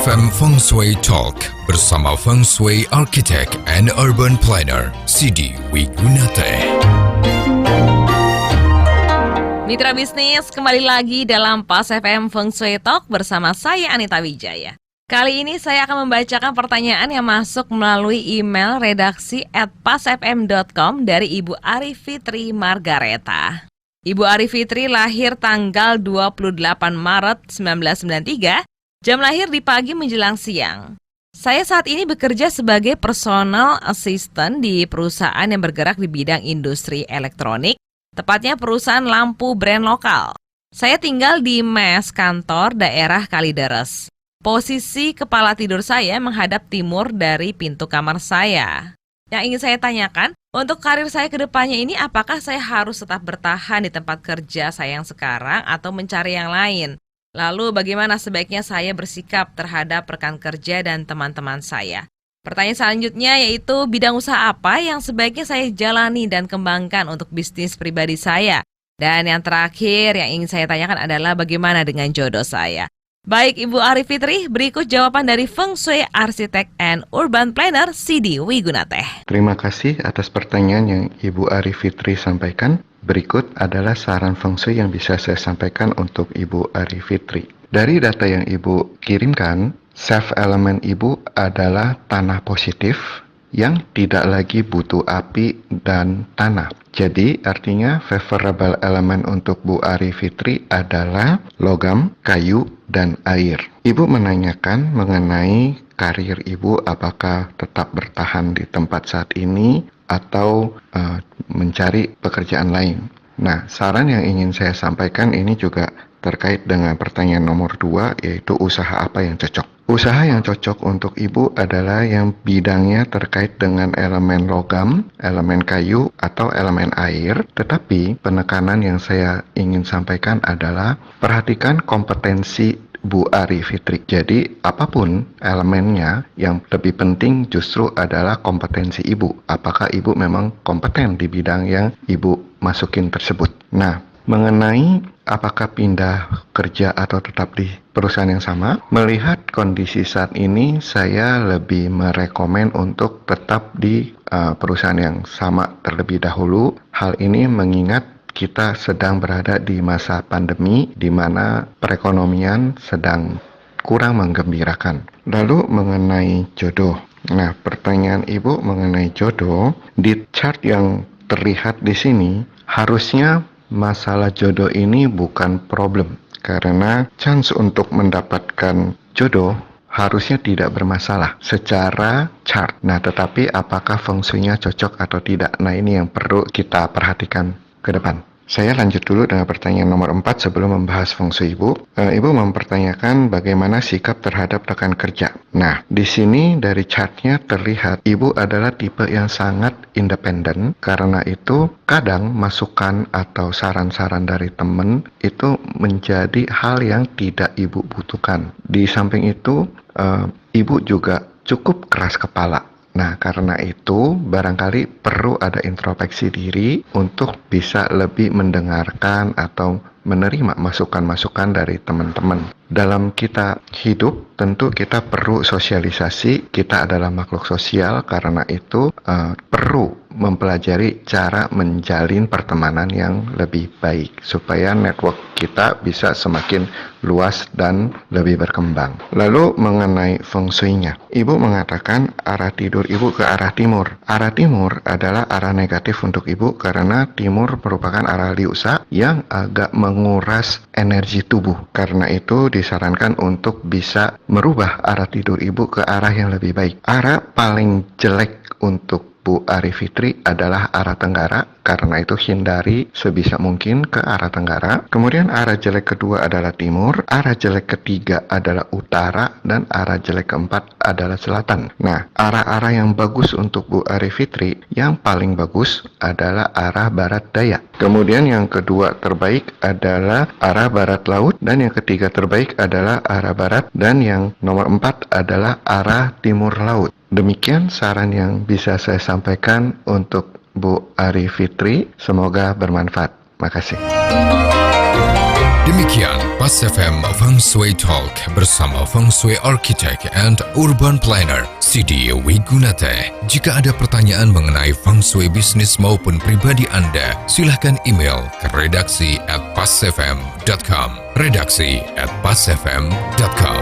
FM Feng Shui Talk bersama Feng Shui Architect and Urban Planner Sidi Wigunate. Mitra bisnis, kembali lagi dalam PAS FM Feng Shui Talk bersama saya Anita Wijaya. Kali ini saya akan membacakan pertanyaan yang masuk melalui email redaksi@pasfm.com dari Ibu Ari Fitri Margareta. Ibu Ari Fitri lahir tanggal 28 Maret 1993, jam lahir di pagi menjelang siang. Saya saat ini bekerja sebagai personal assistant di perusahaan yang bergerak di bidang industri elektronik, tepatnya perusahaan lampu brand lokal. Saya tinggal di mes kantor daerah Kalideres. Posisi kepala tidur saya menghadap timur dari pintu kamar saya. Yang ingin saya tanyakan, untuk karir saya ke depannya ini apakah saya harus tetap bertahan di tempat kerja saya yang sekarang atau mencari yang lain? Lalu bagaimana sebaiknya saya bersikap terhadap rekan kerja dan teman-teman saya? Pertanyaan selanjutnya yaitu bidang usaha apa yang sebaiknya saya jalani dan kembangkan untuk bisnis pribadi saya? Dan yang terakhir yang ingin saya tanyakan adalah bagaimana dengan jodoh saya? Baik Ibu Ari Fitri, berikut jawaban dari Feng Shui Architect and Urban Planner Sidi Wigunate. Terima kasih atas pertanyaan yang Ibu Ari Fitri sampaikan. Berikut adalah saran Feng Shui yang bisa saya sampaikan untuk Ibu Ari Fitri. Dari data yang Ibu kirimkan, self element Ibu adalah tanah positif yang tidak lagi butuh api dan tanah. Jadi artinya favorable element untuk Bu Ari Fitri adalah logam, kayu, dan air. Ibu menanyakan mengenai karir Ibu apakah tetap bertahan di tempat saat ini atau mencari pekerjaan lain. Nah, saran yang ingin saya sampaikan ini juga terkait dengan pertanyaan nomor 2, yaitu usaha apa yang cocok. Usaha yang cocok untuk Ibu adalah yang bidangnya terkait dengan elemen logam, elemen kayu, atau elemen air. Tetapi penekanan yang saya ingin sampaikan adalah perhatikan kompetensi Bu Ari Fitri. Jadi apapun elemennya, yang lebih penting justru adalah kompetensi Ibu. Apakah Ibu memang kompeten di bidang yang Ibu masukin tersebut. Nah, mengenai apakah pindah kerja atau tetap di perusahaan yang sama, melihat kondisi saat ini saya lebih merekomen untuk tetap di perusahaan yang sama terlebih dahulu. Hal ini mengingat kita sedang berada di masa pandemi di mana perekonomian sedang kurang menggembirakan. Lalu mengenai jodoh. Nah, pertanyaan Ibu mengenai jodoh, di chart yang terlihat di sini harusnya masalah jodoh ini bukan problem, karena chance untuk mendapatkan jodoh harusnya tidak bermasalah secara chart. Nah, tetapi apakah feng shui-nya cocok atau tidak? Nah, ini yang perlu kita perhatikan ke depan. Saya lanjut dulu dengan pertanyaan nomor 4 sebelum membahas feng shui Ibu. Ibu mempertanyakan bagaimana sikap terhadap rekan kerja. Nah, di sini dari chartnya terlihat Ibu adalah tipe yang sangat independen. Karena itu kadang masukan atau saran-saran dari teman itu menjadi hal yang tidak Ibu butuhkan. Di samping itu, Ibu juga cukup keras kepala. Nah, karena itu barangkali perlu ada introspeksi diri untuk bisa lebih mendengarkan atau menerima masukan-masukan dari teman-teman. Dalam kita hidup, tentu kita perlu sosialisasi, kita adalah makhluk sosial, karena itu perlu mempelajari cara menjalin pertemanan yang lebih baik, supaya network kita bisa semakin luas dan lebih berkembang. Lalu mengenai feng shui-nya, Ibu mengatakan arah tidur Ibu ke arah timur. Arah timur adalah arah negatif untuk Ibu karena timur merupakan arah liusa yang agak menguras energi tubuh. Karena itu disarankan untuk bisa merubah arah tidur Ibu ke arah yang lebih baik. Arah paling jelek untuk Bu Ari Fitri adalah arah tenggara, karena itu hindari sebisa mungkin ke arah tenggara. Kemudian arah jelek kedua adalah timur, arah jelek ketiga adalah utara, dan arah jelek keempat adalah selatan. Nah, arah-arah yang bagus untuk Bu Ari Fitri, yang paling bagus adalah arah barat daya. Kemudian yang kedua terbaik adalah arah barat laut, dan yang ketiga terbaik adalah arah barat, dan yang nomor 4 adalah arah timur laut. Demikian saran yang bisa saya sampaikan untuk Bu Ari Fitri. Semoga bermanfaat. Makasih. Demikian Pas FM Feng Shui Talk bersama Feng Shui Architect and Urban Planner Sidi Wigunate. Jika ada pertanyaan mengenai Feng Shui bisnis maupun pribadi Anda, silahkan email ke redaksi@pasfm.com. Redaksi@pasfm.com.